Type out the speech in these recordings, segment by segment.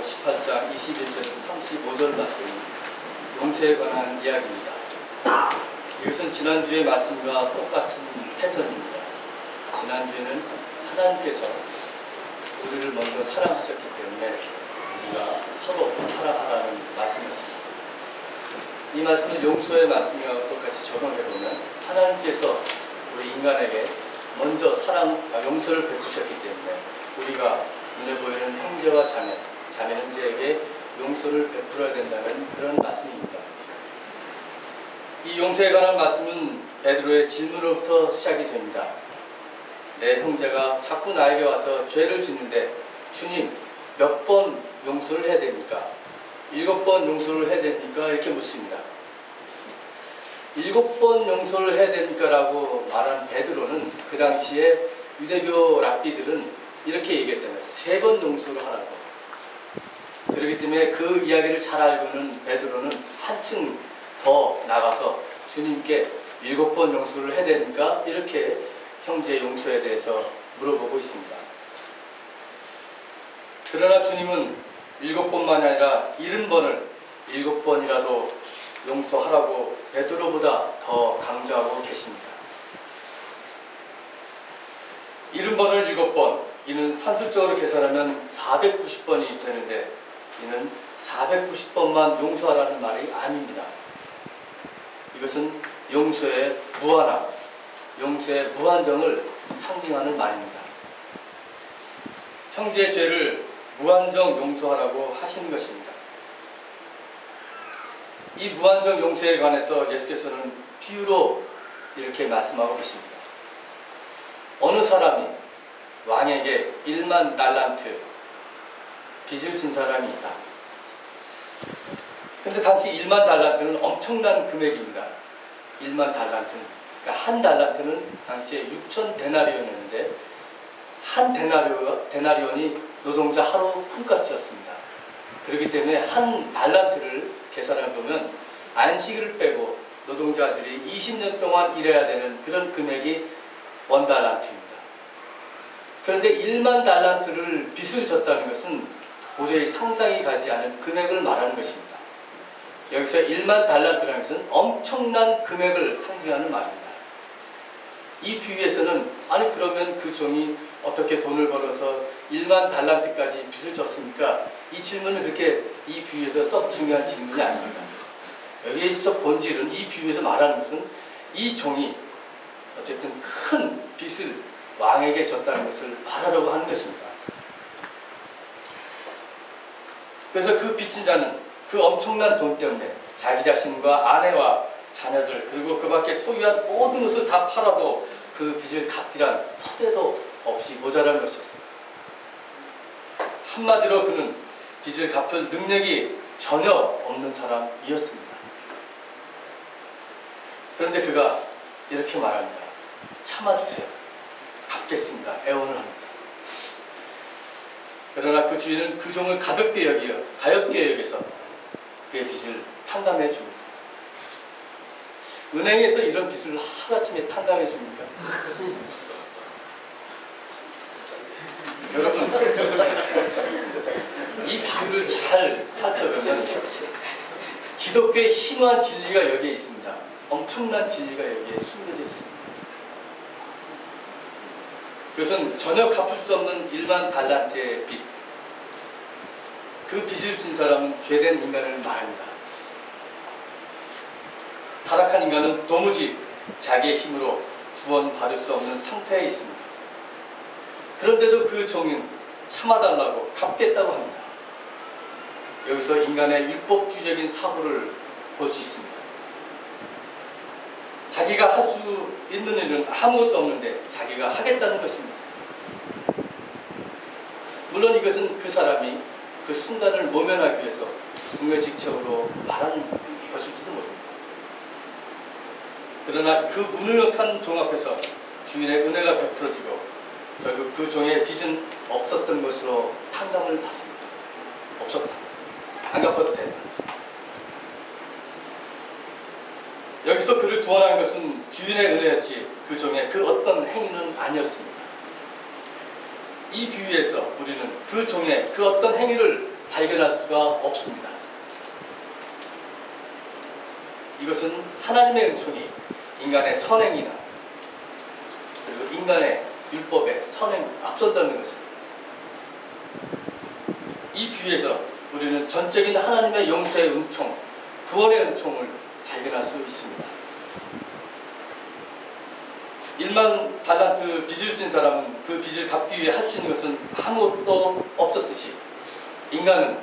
18장 21절에서 35절 말씀, 용서에 관한 이야기입니다. 이것은 지난주의 말씀과 똑같은 패턴입니다. 지난주에는 하나님께서 우리를 먼저 사랑하셨기 때문에 우리가 서로 사랑하라는 말씀이었습니다. 이 말씀은 용서의 말씀과 똑같이 적용해보면 하나님께서 우리 인간에게 먼저 용서를 베푸셨기 때문에 우리가 눈에 보이는 형제와 자매 형제에게 용서를 베풀어야 된다는 그런 말씀입니다. 이 용서에 관한 말씀은 베드로의 질문으로부터 시작이 됩니다. 내 형제가 자꾸 나에게 와서 죄를 짓는데 주님 몇 번 용서를 해야 됩니까? 7번 용서를 해야 됩니까? 이렇게 묻습니다. 7번 용서를 해야 됩니까? 라고 말한 베드로는 그 당시에 유대교 랍비들은 이렇게 얘기했다면 3번 용서를 하라고. 그렇기 때문에 그 이야기를 잘 알고는 베드로는 한층 더 나가서 주님께 7번 용서를 해야 됩니까? 이렇게 형제 용서에 대해서 물어보고 있습니다. 그러나 주님은 7번만이 아니라 70번을 7번이라도 용서하라고 베드로보다 더 강조하고 계십니다. 70번을 7번, 이는 산술적으로 계산하면 490번이 되는데 이는 490번만 용서하라는 말이 아닙니다. 이것은 용서의 무한함, 용서의 무한정을 상징하는 말입니다. 형제의 죄를 무한정 용서하라고 하시는 것입니다. 이 무한정 용서에 관해서 예수께서는 비유로 이렇게 말씀하고 계십니다. 어느 사람이 왕에게 1만 달란트 빚을 진 사람이 있다. 근데 당시 1만 달란트는 엄청난 금액입니다. 1만 달란트는. 그러니까 한 달란트는 당시에 6천 데나리온이었는데 한 데나리온이 노동자 하루 품값이었습니다. 그렇기 때문에 한 달란트를 계산해 보면 안식일을 빼고 노동자들이 20년 동안 일해야 되는 그런 금액이 1달란트입니다. 그런데 1만 달란트를 빚을 졌다는 것은 도저히 상상이 가지 않은 금액을 말하는 것입니다. 여기서 1만 달란트라는 것은 엄청난 금액을 상징하는 말입니다. 이 비유에서는 아니 그러면 그 종이 어떻게 돈을 벌어서 1만 달란트까지 빚을 졌습니까? 이 질문은 그렇게 이 비유에서 썩 중요한 질문이 아닙니다. 여기에서 본질은 이 비유에서 말하는 것은 이 종이 어쨌든 큰 빚을 왕에게 졌다는 것을 말하려고 하는 것입니다. 그래서 그 빚진 자는 그 엄청난 돈 때문에 자기 자신과 아내와 자녀들 그리고 그 밖에 소유한 모든 것을 다 팔아도 그 빚을 갚기란 터대도 없이 모자란 것이었습니다. 한마디로 그는 빚을 갚을 능력이 전혀 없는 사람이었습니다. 그런데 그가 이렇게 말합니다. 참아주세요. 갚겠습니다. 애원을 합니다. 그러나 그 주인은 그 종을 가볍게 여겨서 그의 빚을 탕감해 줍니다. 은행에서 이런 빚을 하루아침에 탕감해 줍니까? 여러분, 이 비유를 잘 살펴보면 기독교의 심오한 진리가 여기에 있습니다. 엄청난 진리가 여기에 숨겨져 있습니다. 그것은 전혀 갚을 수 없는 1만 달란트의 빚. 그 빚을 진 사람은 죄된 인간을 말합니다. 타락한 인간은 도무지 자기의 힘으로 구원받을 수 없는 상태에 있습니다. 그런데도 그 종은 참아달라고 갚겠다고 합니다. 여기서 인간의 율법주의적인 사고를 볼 수 있습니다. 자기가 할 수 있는 일은 아무것도 없는데 자기가 하겠다는 것입니다. 물론 이것은 그 사람이 그 순간을 모면하기 위해서 궁여직책으로 말하는 것일지도 모릅니다. 그러나 그 무능력한 종 앞에서 주인의 은혜가 베풀어지고 결국 그 종의 빚은 없었던 것으로 탕감을 받습니다. 없었다. 안 갚아도 된다. 여기서 그를 구원하는 것은 주인의 은혜였지 그 종의 그 어떤 행위는 아니었습니다. 이 비유에서 우리는 그 종의 그 어떤 행위를 발견할 수가 없습니다. 이것은 하나님의 은총이 인간의 선행이나 그리고 인간의 율법의 선행 앞선다는 것입니다. 이 비유에서 우리는 전적인 하나님의 용서의 은총, 구원의 은총을 발견할 수 있습니다. 1만 달란트 빚을 진 사람은 그 빚을 갚기 위해 할 수 있는 것은 아무것도 없었듯이 인간은,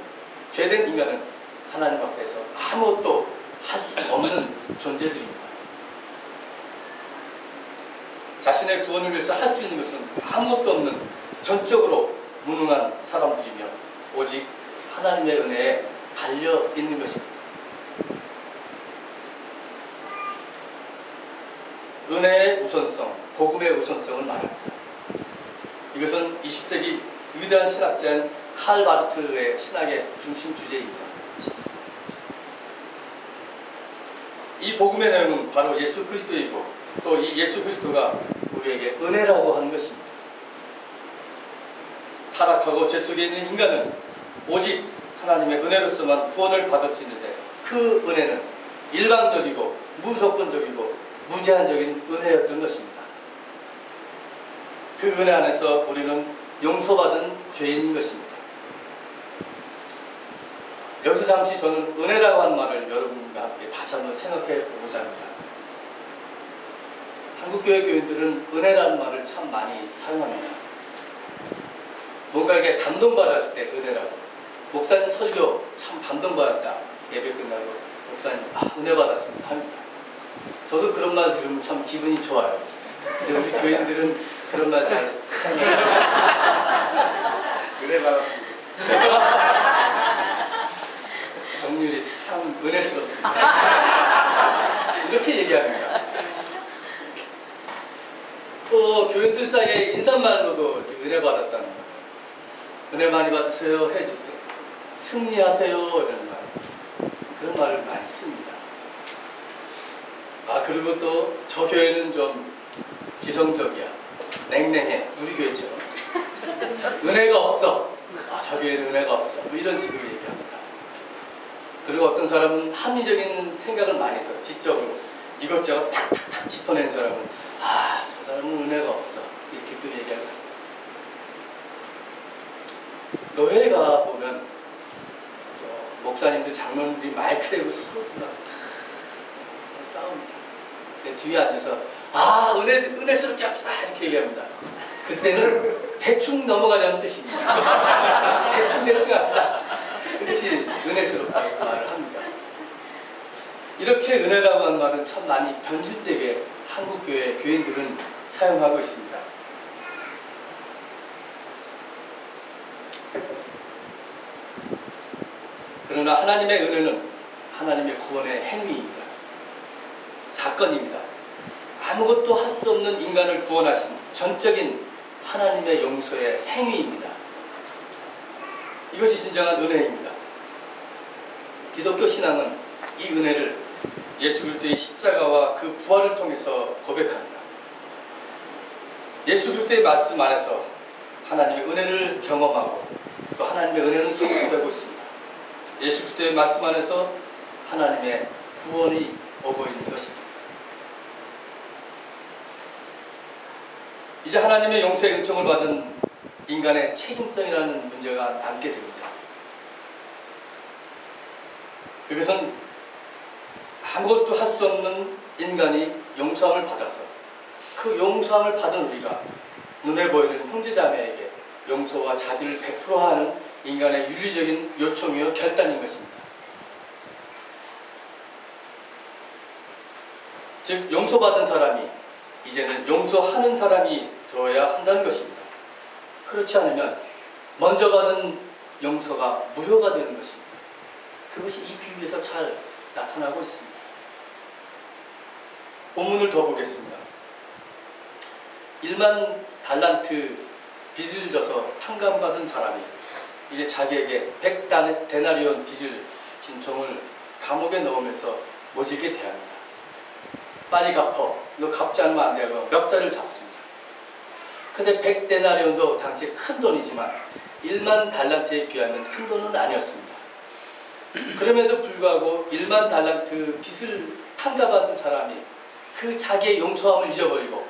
죄된 인간은 하나님 앞에서 아무것도 할 수 없는 존재들입니다. 자신의 구원을 위해서 할 수 있는 것은 아무것도 없는 전적으로 무능한 사람들이며 오직 하나님의 은혜에 달려 있는 것입니다. 은혜의 우선성, 복음의 우선성을 말합니다. 이것은 20세기 위대한 신학자인 칼 바르트의 신학의 중심 주제입니다. 이 복음의 내용은 바로 예수 그리스도이고 또 이 예수 그리스도가 우리에게 은혜라고 하는 것입니다. 타락하고 죄 속에 있는 인간은 오직 하나님의 은혜로서만 구원을 받을 수 있는데 그 은혜는 일방적이고 무조건적이고 무제한적인 은혜였던 것입니다. 그 은혜 안에서 우리는 용서받은 죄인인 것입니다. 여기서 잠시 저는 은혜라고 하는 말을 여러분과 함께 다시 한번 생각해 보고자 합니다. 한국교회 교인들은 은혜라는 말을 참 많이 사용합니다. 뭔가 이렇게 감동받았을 때 은혜라고. 목사님 설교 참 감동받았다. 예배 끝나고 목사님 은혜 받았습니다 합니다. 저도 그런 말 들으면 참 기분이 좋아요. 근데 우리 교인들은 그런 말 잘 은혜 받았습니다. 정률이 참 은혜스럽습니다. 이렇게 얘기합니다. 또 교인들 사이에 인사말로도 은혜 받았다는 말. 은혜 많이 받으세요 해줄 때 승리하세요 이런 말. 그런 말을 많이 씁니다. 그리고 또 저 교회는 좀 지성적이야. 냉랭해. 우리 교회처럼. 은혜가 없어. 저 교회는 은혜가 없어. 뭐 이런 식으로 얘기합니다. 그리고 어떤 사람은 합리적인 생각을 많이 해서 지적으로 이것저것 탁탁탁 짚어낸 사람은 저 사람은 은혜가 없어. 이렇게 또 얘기합니다. 교회가 보면 또 목사님들 장로님들이 마이크 대고 서로 싸웁니다. 뒤에 앉아서 은혜스럽게 합시다 이렇게 얘기합니다. 그때는 대충 넘어가자는 뜻입니다. 대충 합시다. 그것이 은혜스럽다고 말을 합니다. 이렇게 은혜라고 하는 말은 참 많이 변질되게 한국교회 교인들은 사용하고 있습니다. 그러나 하나님의 은혜는 하나님의 구원의 행위입니다. 사건입니다. 아무것도 할 수 없는 인간을 구원하신 전적인 하나님의 용서의 행위입니다. 이것이 진정한 은혜입니다. 기독교 신앙은 이 은혜를 예수 그리스도의 십자가와 그 부활을 통해서 고백합니다. 예수 그리스도의 말씀 안에서 하나님의 은혜를 경험하고 또 하나님의 은혜는 속수되고 있습니다. 예수 그리스도의 말씀 안에서 하나님의 구원이 오고 있는 것입니다. 이제 하나님의 용서의 은총을 받은 인간의 책임성이라는 문제가 남게 됩니다. 그것은 아무것도 할 수 없는 인간이 용서함을 받아서 그 용서함을 받은 우리가 눈에 보이는 형제자매에게 용서와 자비를 베풀어 하는 인간의 윤리적인 요청이요 결단인 것입니다. 즉 용서받은 사람이 이제는 용서하는 사람이 되어야 한다는 것입니다. 그렇지 않으면 먼저 받은 용서가 무효가 되는 것입니다. 그것이 이 비유에서 잘 나타나고 있습니다. 본문을 더 보겠습니다. 1만 달란트 빚을 져서 탕감받은 사람이 이제 자기에게 100데나리온 빚을 진 종을 감옥에 넣으면서 모지게 대합니다. 빨리 갚어. 너 갚지 않으면 안 되고 멱살을 잡습니다. 근데 100데나리온도 당시 큰 돈이지만 1만 달란트에 비하면 큰 돈은 아니었습니다. 그럼에도 불구하고 1만 달란트 빚을 탕감받은 사람이 그 자기의 용서함을 잊어버리고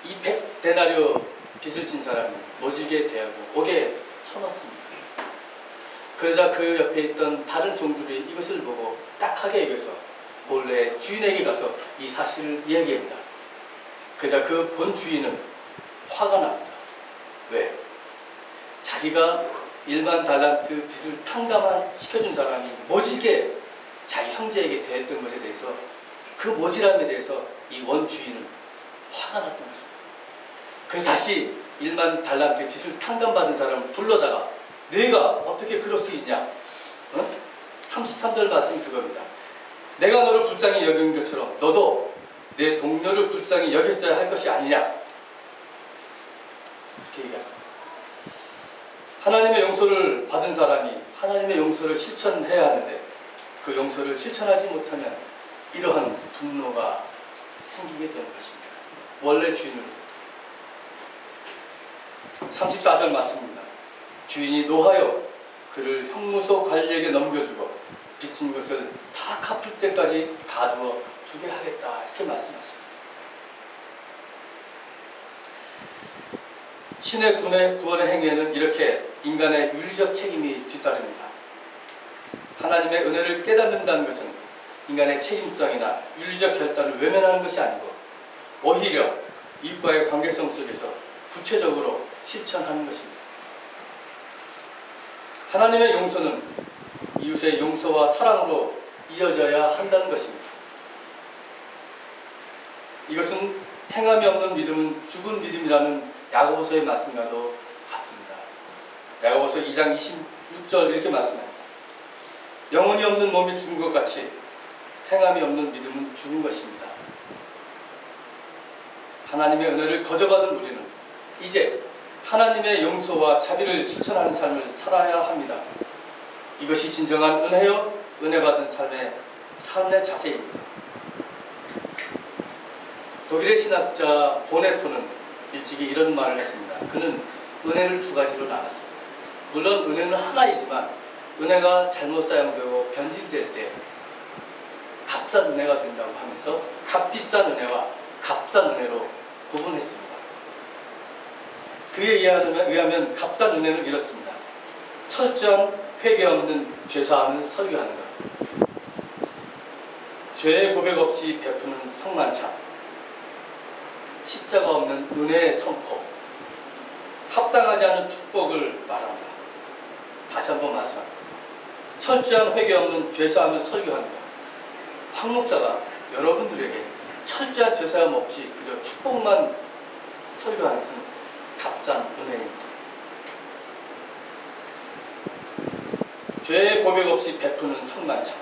이 100데나리오 빚을 진 사람이 모질게 대하고 옥에 쳐넣습니다. 그러자 그 옆에 있던 다른 종들이 이것을 보고 딱하게 여겨서 본래 주인에게 가서 이 사실을 이야기합니다. 그러자 그 본 주인은 화가 납니다. 왜? 자기가 1만 달란트 빚을 탕감시켜준 사람이 모질게 자기 형제에게 대했던 것에 대해서 그 모질함에 대해서 이 원주인은 화가 났던 것입니다. 그래서 다시 1만 달란트 빚을 탕감받은 사람을 불러다가 내가 어떻게 그럴 수 있냐? 33절 말씀이 그겁니다. 내가 너를 불쌍히 여긴 것처럼 너도 내 동료를 불쌍히 여겼어야 할 것이 아니냐? 이렇게 얘기합니다. 하나님의 용서를 받은 사람이 하나님의 용서를 실천해야 하는데 그 용서를 실천하지 못하면 이러한 분노가 생기게 되는 것입니다. 원래 주인으로부터. 34절 맞습니다. 주인이 노하여 그를 형무소 관리에게 넘겨주고 빚진 것을 다 갚을 때까지 가두어 두게 하겠다 이렇게 말씀하십니다. 신의 구원의 행위에는 이렇게 인간의 윤리적 책임이 뒤따릅니다. 하나님의 은혜를 깨닫는다는 것은 인간의 책임성이나 윤리적 결단을 외면하는 것이 아니고 오히려 이웃과의 관계성 속에서 구체적으로 실천하는 것입니다. 하나님의 용서는 이웃의 용서와 사랑으로 이어져야 한다는 것입니다. 이것은 행함이 없는 믿음은 죽은 믿음이라는 야고보서의 말씀과도 같습니다. 야고보서 2장 26절 이렇게 말씀합니다. 영혼이 없는 몸이 죽은 것 같이 행함이 없는 믿음은 죽은 것입니다. 하나님의 은혜를 거저받은 우리는 이제 하나님의 용서와 자비를 실천하는 삶을 살아야 합니다. 이것이 진정한 은혜요, 은혜받은 삶의 자세입니다. 독일의 신학자 보네포는 일찍이 이런 말을 했습니다. 그는 은혜를 두 가지로 나눴습니다. 물론 은혜는 하나이지만 은혜가 잘못 사용되고 변질될 때 값싼 은혜가 된다고 하면서 값비싼 은혜와 값싼 은혜로 구분했습니다. 그에 의하면 값싼 은혜는 이렇습니다. 철저한 회개 없는 죄사함을 설교하는 것, 죄의 고백 없이 베푸는 성만찬, 십자가 없는 은혜의 선포, 합당하지 않은 축복을 말합니다. 다시 한번 말씀합니다. 철저한 회개 없는 죄사함을 설교하는 것. 황 목사가 여러분들에게 철저한 죄사함 없이 그저 축복만 설교하는 것은 값싼 은혜입니다. 죄의 고백 없이 베푸는 성만찬,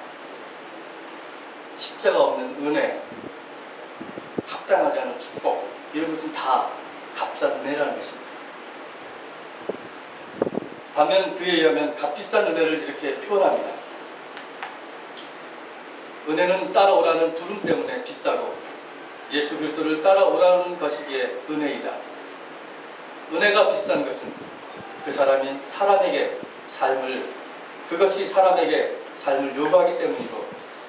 십자가 없는 은혜, 합당하지 않은 축복, 이런 것은 다 값싼 은혜라는 것입니다. 반면 그에 의하면 값비싼 은혜를 이렇게 표현합니다. 은혜는 따라오라는 부름 때문에 비싸고 예수 그리스도를 따라오라는 것이기에 은혜이다. 은혜가 비싼 것은 그것이 사람에게 삶을 요구하기 때문이고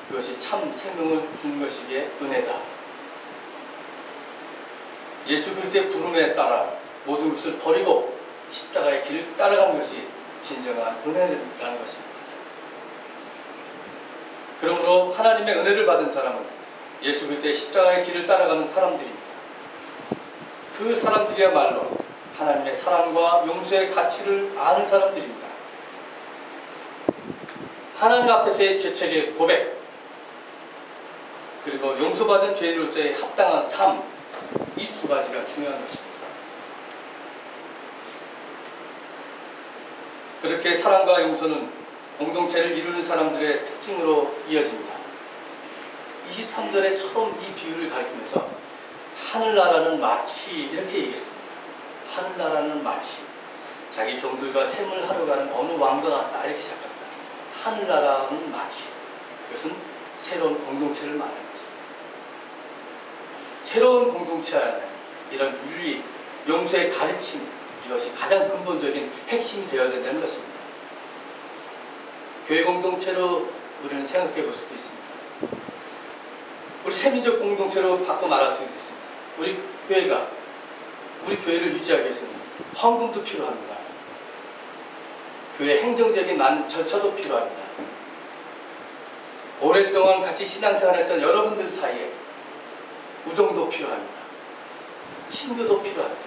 그것이 참 생명을 주는 것이기에 은혜다. 예수 그리스도의 부름에 따라 모든 것을 버리고 십자가의 길을 따라가는 것이 진정한 은혜라는 것입니다. 그러므로 하나님의 은혜를 받은 사람은 예수 그리스도의 십자가의 길을 따라가는 사람들입니다. 그 사람들이야말로 하나님의 사랑과 용서의 가치를 아는 사람들입니다. 하나님 앞에서의 죄책의 고백, 그리고 용서받은 죄인으로서의 합당한 삶, 이 두 가지가 중요한 것입니다. 그렇게 사랑과 용서는 공동체를 이루는 사람들의 특징으로 이어집니다. 23절에 처음 이 비유를 가리키면서 하늘나라는 마치 이렇게 얘기했습니다. 하늘나라는 마치 자기 종들과 샘을 하러 가는 어느 왕과 같다 이렇게 시작합니다. 하늘나라는 마치, 이것은 새로운 공동체를 말하는 것입니다. 새로운 공동체 안에 이런 윤리, 용서의 가르침, 이것이 가장 근본적인 핵심이 되어야 된다는 것입니다. 교회 공동체로 우리는 생각해 볼 수도 있습니다. 우리 세민족 공동체로 바꿔 말할 수도 있습니다. 우리 교회를 유지하기 위해서는 헌금도 필요합니다. 교회 행정적인 많은 절차도 필요합니다. 오랫동안 같이 신앙생활했던 여러분들 사이에 우정도 필요합니다. 친교도 필요합니다.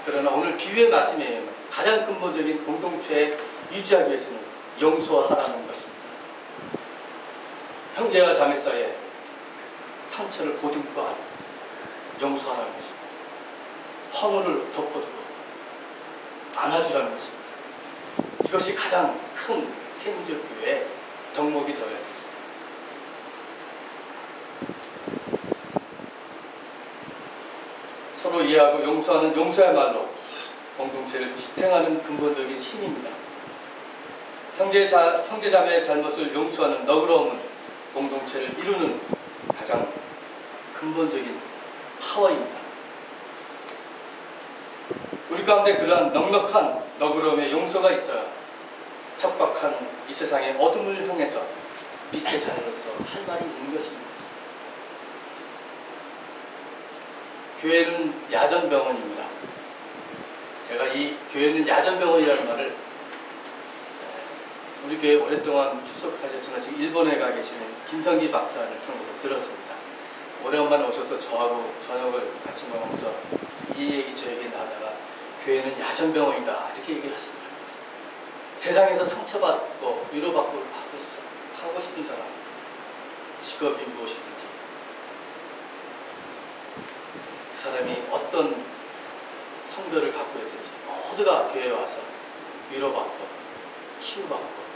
그러나 오늘 비유의 말씀에 의하면 가장 근본적인 공동체에 유지하기 위해서는 용서하라는 것입니다. 형제와 자매 사이에 상처를 보듬고 하는 용서하라는 것입니다. 허물을 덮어두고 안아주라는 것입니다. 이것이 가장 큰 세민족 교회의 덕목이 되어야 됩니다. 서로 이해하고 용서하는 용서야말로 공동체를 지탱하는 근본적인 힘입니다. 형제자매의 잘못을 용서하는 너그러움은 공동체를 이루는 가장 근본적인 파워입니다. 우리 가운데 그러한 넉넉한 너그러움의 용서가 있어야 척박한 이 세상의 어둠을 향해서 빛의 자녀로서 할 말이 있는 것입니다. 교회는 야전병원입니다. 제가 이 교회는 야전병원이라는 말을 우리 교회 오랫동안 출석하셨지만 지금 일본에 가 계시는 김성기 박사를 통해서 들었습니다. 오래간만에 오셔서 저하고 저녁을 같이 먹으면서 이 얘기 저 얘기 나다가 교회는 야전병원이다 이렇게 얘기를 하시더라고요. 세상에서 상처받고 위로받고 하고 싶은 사람, 직업이 무엇이든지 그 사람이 어떤 성별을 갖고 있든지 모두가 교회에 와서 위로받고 치유받고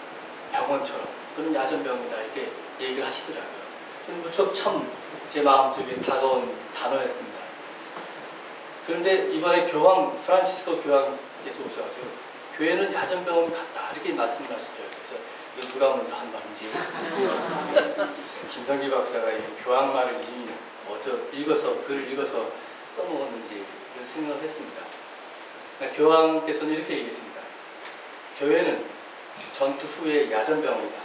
병원처럼 그런 야전병이다 이렇게 얘기를 하시더라고요. 무척 참 제 마음속에 다가온 단어였습니다. 그런데 이번에 프란시스코 교황께서 오셔가지고 교회는 야전병원 같다 이렇게 말씀을 하시더라고요. 그래서 이거 누가 먼저 한 말인지 김성기 박사가 이 교황 말을 이미 어디서 글을 읽어서 써먹었는지 그런 생각을 했습니다. 그러니까 교황께서는 이렇게 얘기했습니다. 교회는 전투 후의 야전병원이다.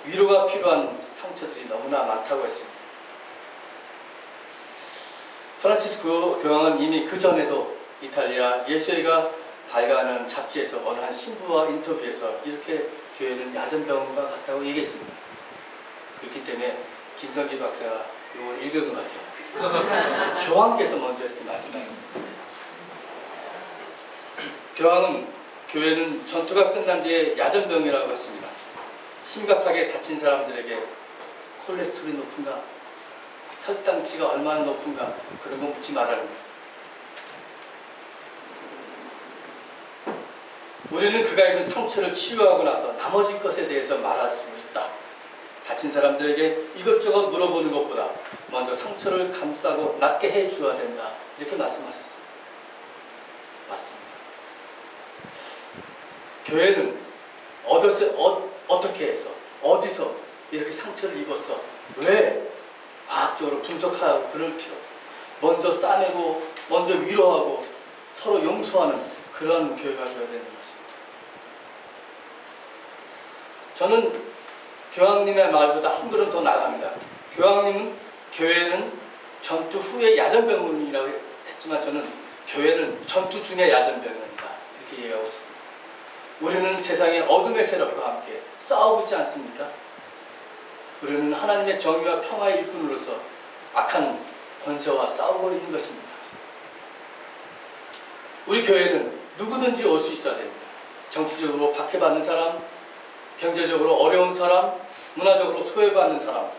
위로가 필요한 상처들이 너무나 많다고 했습니다. 프란시스코 교황은 이미 그 전에도 이탈리아 예수회가 발간하는 잡지에서 어느 한 신부와 인터뷰에서 이렇게 교회는 야전병원과 같다고 얘기했습니다. 그렇기 때문에 김성기 박사가 이걸 읽은 것 같아요. 교황께서 먼저 이렇게 말씀하십니다. 교황은 교회는 전투가 끝난 뒤에 야전병이라고 했습니다. 심각하게 다친 사람들에게 콜레스테롤이 높은가? 혈당치가 얼마나 높은가? 그런 거 묻지 말라는 거예요. 우리는 그가 입은 상처를 치유하고 나서 나머지 것에 대해서 말할 수 있다. 다친 사람들에게 이것저것 물어보는 것보다 먼저 상처를 감싸고 낫게 해줘야 된다. 이렇게 말씀하셨어요. 맞습니다. 교회는 어떻게 해서 어디서 이렇게 상처를 입었어? 왜? 과학적으로 분석하고 그럴 필요 없어요. 먼저 싸매고 먼저 위로하고 서로 용서하는 그런 교회가 되어야 되는 것입니다. 저는 교황님의 말보다 한 걸음 더 나갑니다. 교회는 전투 후의 야전병원이라고 했지만 저는 교회는 전투 중의 야전병원이다 이렇게 얘기하고 있습니다. 우리는 세상의 어둠의 세력과 함께 싸우고 있지 않습니까? 우리는 하나님의 정의와 평화의 일꾼으로서 악한 권세와 싸우고 있는 것입니다. 우리 교회는 누구든지 올 수 있어야 됩니다. 정치적으로 박해받는 사람, 경제적으로 어려운 사람, 문화적으로 소외받는 사람,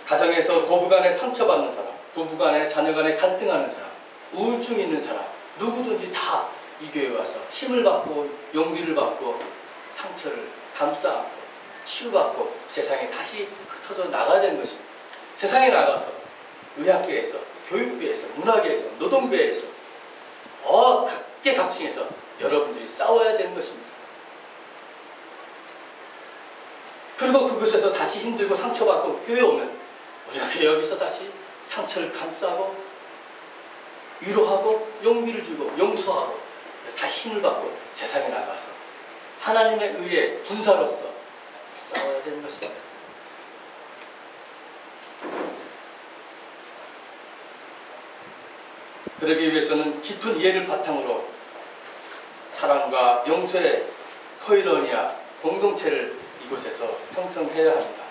가정에서 고부간에 상처받는 사람, 부부간에 자녀간에 갈등하는 사람, 우울증 있는 사람, 누구든지 다 이 교회에 와서 힘을 받고 용기를 받고 상처를 감싸고 치유받고 세상에 다시 흩어져 나가야 되는 것입니다. 세상에 나가서 의학계에서 교육계에서 문화계에서 노동계에서 각계각층에서 여러분들이 싸워야 되는 것입니다. 그리고 그곳에서 다시 힘들고 상처받고 교회에 오면 우리가 여기서 다시 상처를 감싸고 위로하고 용기를 주고 용서하고 다시 힘을 받고 세상에 나가서 하나님의 의의 군사로서 싸워야 되는 것입니다. 그러기 위해서는 깊은 이해를 바탕으로 사랑과 용서의 코이노니아 공동체를 이곳에서 형성해야 합니다.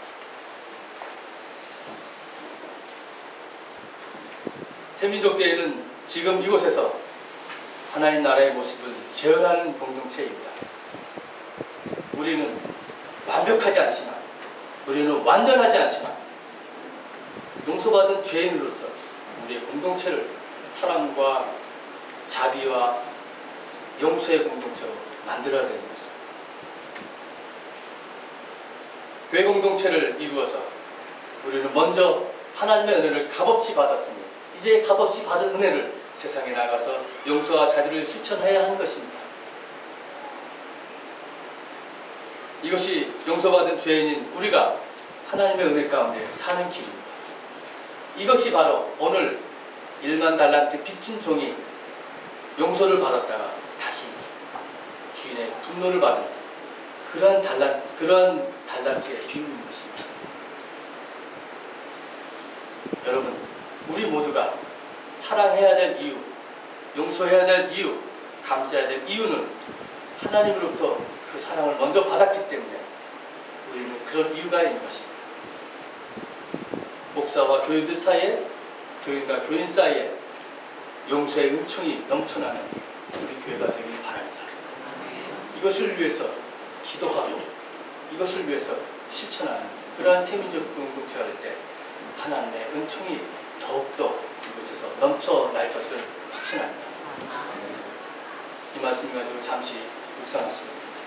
새민족교회는 지금 이곳에서 하나님 나라의 모습을 재현하는 공동체입니다. 우리는 완벽하지 않지만, 우리는 완전하지 않지만 용서받은 죄인으로서 우리의 공동체를 사랑과 자비와 용서의 공동체로 만들어야 되는 것입니다. 교회 공동체를 이루어서 우리는 먼저 하나님의 은혜를 값없이 받았으니 이제 값없이 받은 은혜를 세상에 나가서 용서와 자비를 실천해야 하는 것입니다. 이것이 용서받은 죄인인 우리가 하나님의 은혜 가운데 사는 길입니다. 이것이 바로 오늘 1만 달란트 빚진 종이 용서를 받았다가 다시 주인의 분노를 받은 그러한 달란트의 비유인 것입니다. 여러분, 우리 모두가 사랑해야 될 이유, 용서해야 될 이유, 감사해야 될 이유는 하나님으로부터 그 사랑을 먼저 받았기 때문에 우리는 그런 이유가 있는 것입니다. 목사와 교인들 사이에, 교인과 교인 사이에 용서의 은총이 넘쳐나는 우리 교회가 되길 바랍니다. 이것을 위해서 기도하고 이것을 위해서 실천하는 그러한 세민족 공동체가 될 때 하나님의 은총이 더욱더 이곳에서 넘쳐날 것을 확신합니다. 이 말씀 가지고 잠시 묵상하시겠습니다.